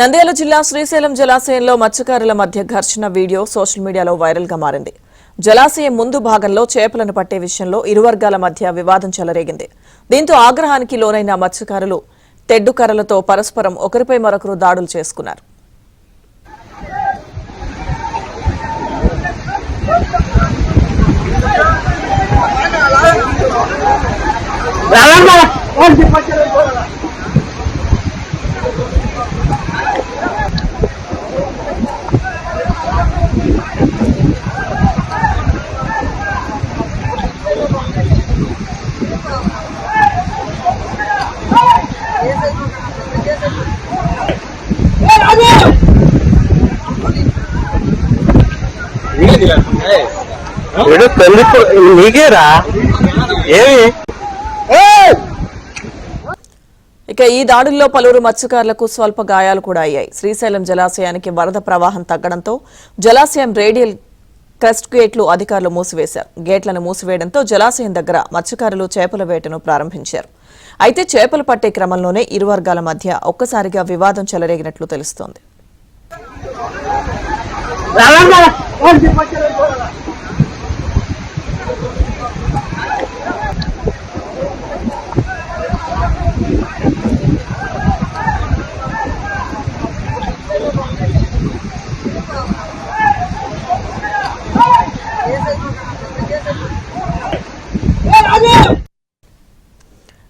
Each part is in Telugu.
నంద్యాల జిల్లా శ్రీశైలం జలాశయంలో మత్స్యకారుల మధ్య ఘర్షణ వీడియో సోషల్ మీడియాలో వైరల్ గా మారింది. జలాశయం ముందు భాగంలో చేపలను పట్టే విషయంలో ఇరు వర్గాల మధ్య వివాదం చెలరేగింది. దీంతో ఆగ్రహానికి లోనైన మత్స్యకారులు తెడ్డు కర్రలతో పరస్పరం ఒకరిపై మరొకరు దాడులు చేసుకున్నారు. ఇక ఈ దాడుల్లో పలువురు మత్స్యకారులకు స్వల్ప గాయాలు కూడా అయ్యాయి. శ్రీశైలం జలాశయానికి వరద ప్రవాహం తగ్గడంతో జలాశయం రేడియల్ క్రస్ట్ గేట్లు అధికారులు మూసివేశారు. గేట్లను మూసివేయడంతో జలాశయం దగ్గర మత్స్యకారులు చేపల వేటను ప్రారంభించారు. అయితే చేపలు పట్టే క్రమంలోనే ఇరు వర్గాల మధ్య ఒక్కసారిగా వివాదం చెలరేగినట్లు తెలుస్తోంది.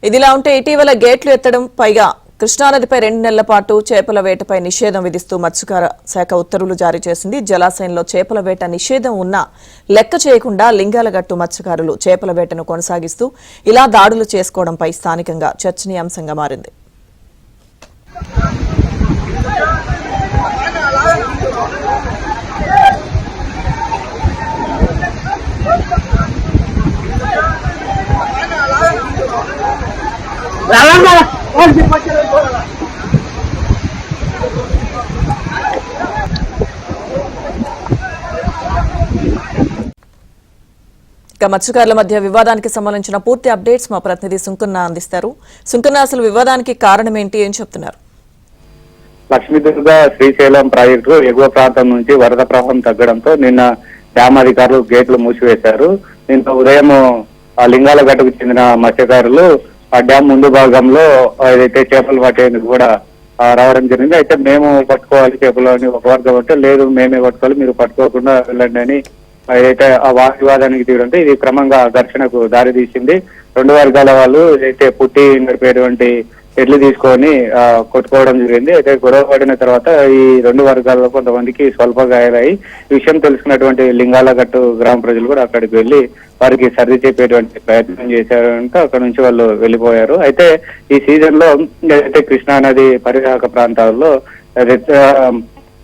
ఇదిలా ఉంటే ఇటీవల గేట్లు ఎత్తడం, పైగా కృష్ణానదిపై 2 నెలల పాటు చేపల వేటపై నిషేధం విధిస్తూ మత్స్యకార శాఖ ఉత్తర్వులు జారీ చేసింది. జలాశయంలో చేపల వేట నిషేధం ఉన్నా లెక్క చేయకుండా లింగాలగట్టు మత్స్యకారులు చేపల వేటను కొనసాగిస్తూ ఇలా దాడులు చేసుకోవడంపై స్థానికంగా చర్చనీయాంశంగా మారింది. ఇక మత్స్యకారుల మధ్య వివాదానికి సంబంధించిన పూర్తి అప్డేట్స్ మా ప్రతినిధి సుంకన్న అందిస్తారు. సుంకన్న, అసలు వివాదానికి కారణం ఏంటి, ఏం చెప్తున్నారు? లక్ష్మీదుర్గ శ్రీశైలం ప్రాజెక్టు ఎగువ ప్రాంతం నుంచి వరద ప్రవాహం తగ్గడంతో నిన్న డ్యామ్ అధికారులు గేట్లు మూసివేశారు. నిన్న ఉదయం లింగాలగట్టుకు చెందిన మత్స్యకారులు ఆ డ్యామ్ ముందు భాగంలో ఏదైతే చేపలు పట్టేందుకు కూడా రావడం జరిగింది. అయితే మేము పట్టుకోవాలి చేపలు అని ఒక వర్గం అంటే, లేదు మేమే పట్టుకోవాలి, మీరు పట్టుకోకుండా వెళ్ళండి అని ఏదైతే ఆ వాగ్వివాదానికి దిగడంతో ఇది క్రమంగా ఘర్షణకు దారి తీసింది. 2 వర్గాల వాళ్ళు ఏదైతే పుట్టి నడిపేటువంటి ఎడ్లు తీసుకొని కొట్టుకోవడం జరిగింది. అయితే గొడవ పడిన తర్వాత ఈ 2 వర్గాల్లో కొంతమందికి స్వల్ప గాయాలయ్యి ఈ విషయం తెలుసుకున్నటువంటి లింగాలగట్టు గ్రామ ప్రజలు కూడా అక్కడికి వెళ్లి వారికి సర్ది చెప్పేటువంటి ప్రయత్నం చేశారంటే అక్కడ నుంచి వాళ్ళు వెళ్ళిపోయారు. అయితే ఈ సీజన్ లో ఏదైతే కృష్ణానది పరివాహక ప్రాంతాల్లో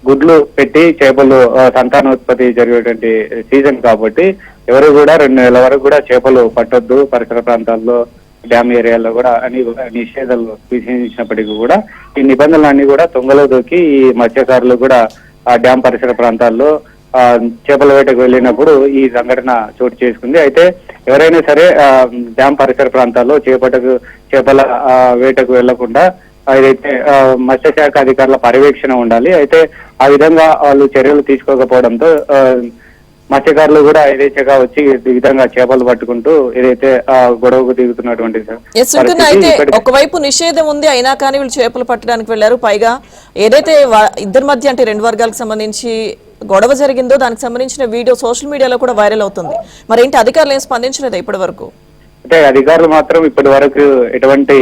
గుడ్లు పెట్టి చేపలు సంతానోత్పత్తి జరిగేటువంటి సీజన్ కాబట్టి ఎవరు కూడా 2 నెలల వరకు కూడా చేపలు పట్టొద్దు, పరిసర ప్రాంతాల్లో డ్యామ్ ఏరియాలో కూడా అని నిషేధాలు విధించినప్పటికీ కూడా ఈ నిబంధనలన్నీ కూడా తొంగలో దూకి ఈ మత్స్యకారులు కూడా ఆ డ్యామ్ పరిసర ప్రాంతాల్లో చేపల వేటకు వెళ్ళినప్పుడు ఈ సంఘటన చోటు చేసుకుంది. అయితే ఎవరైనా సరే డ్యామ్ పరిసర ప్రాంతాల్లో చేపల వేటకు వెళ్లకుండా ఏదైతే మత్స్యశాఖ అధికారుల పర్యవేక్షణ ఉండాలి. అయితే ఆ విధంగా వాళ్ళు చర్యలు తీసుకోకపోవడంతో మత్స్యకారులు కూడా ఏదైతే వచ్చి ఈ విధంగా చేపలు పట్టుకుంటూ ఏదైతే గొడవకు దిగుతున్నటువంటి. అయితే ఒకవైపు నిషేధం ఉంది, అయినా కానీ వీళ్ళు చేపలు పట్టడానికి వెళ్లారు. పైగా ఏదైతే ఇద్దరి మధ్య అంటే 2 వర్గాలకు సంబంధించి గొడవ జరిగిందో దానికి సంబంధించిన వీడియో సోషల్ మీడియాలో కూడా వైరల్ అవుతుంది. మరేంటి, అధికారులు ఏం స్పందించలేదు ఇప్పటి వరకు? అంటే అధికారులు మాత్రం ఇప్పటి వరకు ఎటువంటి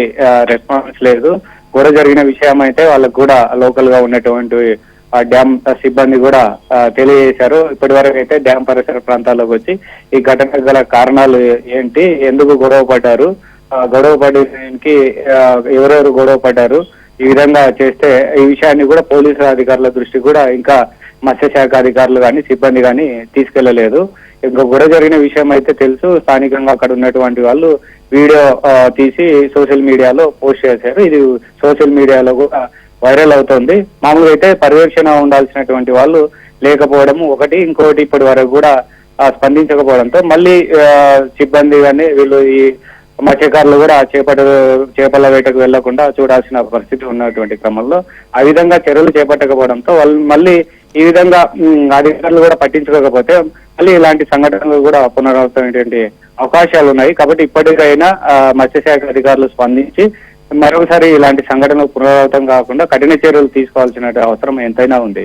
రెస్పాన్స్ లేదు. గొడవ జరిగిన విషయం అయితే వాళ్ళకు కూడా లోకల్ గా ఉన్నటువంటి డ్యామ్ సిబ్బంది కూడా తెలియజేశారు. ఇప్పటి వరకు అయితే డ్యామ్ పరిసర ప్రాంతాల్లోకి వచ్చి ఈ ఘటనకు గల కారణాలు ఏంటి, ఎందుకు గొడవ పడ్డారు, గొడవ పడడానికి ఎవరెవరు గొడవ పడ్డారు, ఈ విధంగా చేస్తే ఈ విషయాన్ని కూడా పోలీసు అధికారుల దృష్టి కూడా ఇంకా మత్స్యశాఖ అధికారులు కానీ సిబ్బంది కానీ తీసుకెళ్లలేదు. ఇంకా గొడవ జరిగిన విషయం అయితే తెలుసు. స్థానికంగా అక్కడ ఉన్నటువంటి వాళ్ళు వీడియో తీసి సోషల్ మీడియాలో పోస్ట్ చేశారు. ఇది సోషల్ మీడియాలో కూడా వైరల్ అవుతోంది. మామూలుగా అయితే పర్యవేక్షణ ఉండాల్సినటువంటి వాళ్ళు లేకపోవడం ఒకటి, ఇంకోటి ఇప్పటి వరకు కూడా స్పందించకపోవడంతో మళ్ళీ సిబ్బంది కానీ వీళ్ళు ఈ మత్స్యకారులు కూడా చేపల వేటకు వెళ్లకుండా చూడాల్సిన పరిస్థితి ఉన్నటువంటి క్రమంలో ఆ విధంగా చర్యలు చేపట్టకపోవడంతో వాళ్ళు మళ్ళీ ఈ విధంగా అధికారులు కూడా పట్టించుకోకపోతే మళ్ళీ ఇలాంటి సంఘటనలు కూడా పునరావృతమైనటువంటి అవకాశాలు ఉన్నాయి. కాబట్టి ఇప్పటికైనా మత్స్యశాఖ అధికారులు స్పందించి మరొకసారి ఇలాంటి సంఘటనలు పునరావృతం కాకుండా కఠిన చర్యలు తీసుకోవాల్సిన అవసరం ఎంతైనా ఉంది.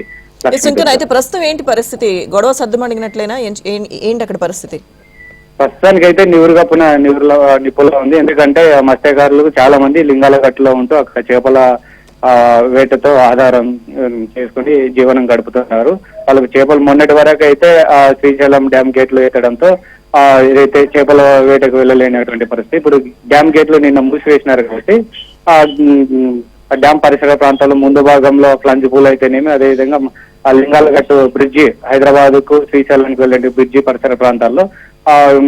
శంకర్, అయితే ప్రస్తుతం ఏంటి పరిస్థితి? గొడవ సర్దుమణిగినట్లయినా ఏంటి అక్కడ పరిస్థితి? ప్రస్తుతానికైతే నిపులో ఉంది. ఎందుకంటే మత్స్యకారులు చాలా మంది లింగాల గట్టులో ఉంటూ అక్కడ చేపల వేటతో ఆధారం చేసుకుని జీవనం గడుపుతున్నారు. వాళ్ళకి చేపలు మొన్నటి వరకు అయితే శ్రీశైలం డ్యామ్ గేట్లు ఎత్తడంతో ఏదైతే చేపల వేటకు వెళ్ళలేనటువంటి పరిస్థితి. ఇప్పుడు డ్యామ్ గేట్లు నిన్న మూసివేసినారు కాబట్టి ఆ డ్యామ్ పరిసర ప్రాంతాల్లో ముందు భాగంలో ప్లంజ్ పూల్ అయితేనేమి, అదేవిధంగా ఆ లింగాలగట్టు బ్రిడ్జి హైదరాబాద్ కు శ్రీశైలానికి వెళ్ళే బ్రిడ్జి పరిసర ప్రాంతాల్లో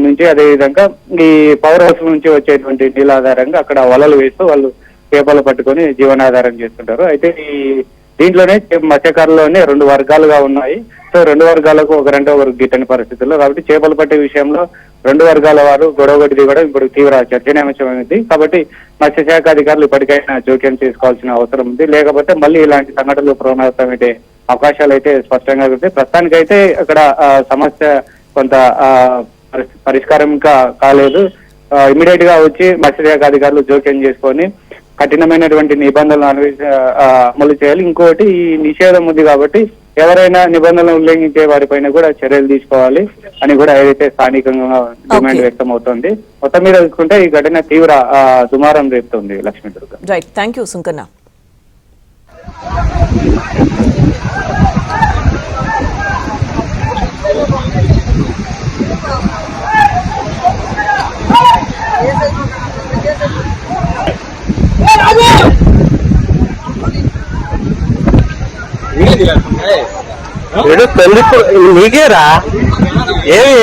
నుంచి, అదేవిధంగా ఈ పవర్ హౌస్ నుంచి వచ్చేటువంటి నీళ్ళ ఆధారంగా అక్కడ వలలు వేస్తూ వాళ్ళు చేపలు పట్టుకొని జీవనాధారం చేస్తుంటారు. అయితే దీంట్లోనే మత్స్యకారుల్లోనే 2 వర్గాలుగా ఉన్నాయి. సో 2 వర్గాలకు ఒకరంటే ఒకరు గిట్టని పరిస్థితుల్లో, కాబట్టి చేపలు పట్టే విషయంలో 2 వర్గాల వారు గొడవగడి దిగడం ఇప్పుడు తీవ్ర చర్చనీయాంశమైంది. కాబట్టి మత్స్యశాఖ అధికారులు ఇప్పటికైనా జోక్యం చేసుకోవాల్సిన అవసరం ఉంది. లేకపోతే మళ్ళీ ఇలాంటి సంఘటనలు పునరావృతమయ్యే అవకాశాలు అయితే స్పష్టంగా ఉంది. ప్రస్తుతానికైతే అక్కడ సమస్య కొంత పరిష్కారం ఇంకా కాలేదు. ఇమీడియట్ గా వచ్చి మత్స్యశాఖ అధికారులు జోక్యం చేసుకొని కఠినమైనటువంటి నిబంధనలు అమలు చేయాలి. ఇంకోటి, ఈ నిషేధం ఉంది కాబట్టి ఎవరైనా నిబంధనలు ఉల్లంఘించే వారిపైన కూడా చర్యలు తీసుకోవాలి అని కూడా ఏదైతే స్థానికంగా డిమాండ్ వ్యక్తం అవుతుంది. మొత్తం మీద చూసుకుంటే ఈ ఘటన తీవ్ర దుమారం రేపుతుంది. Lakshmidurga. Right, thank you Sunkanna. నీకేరా ఏమి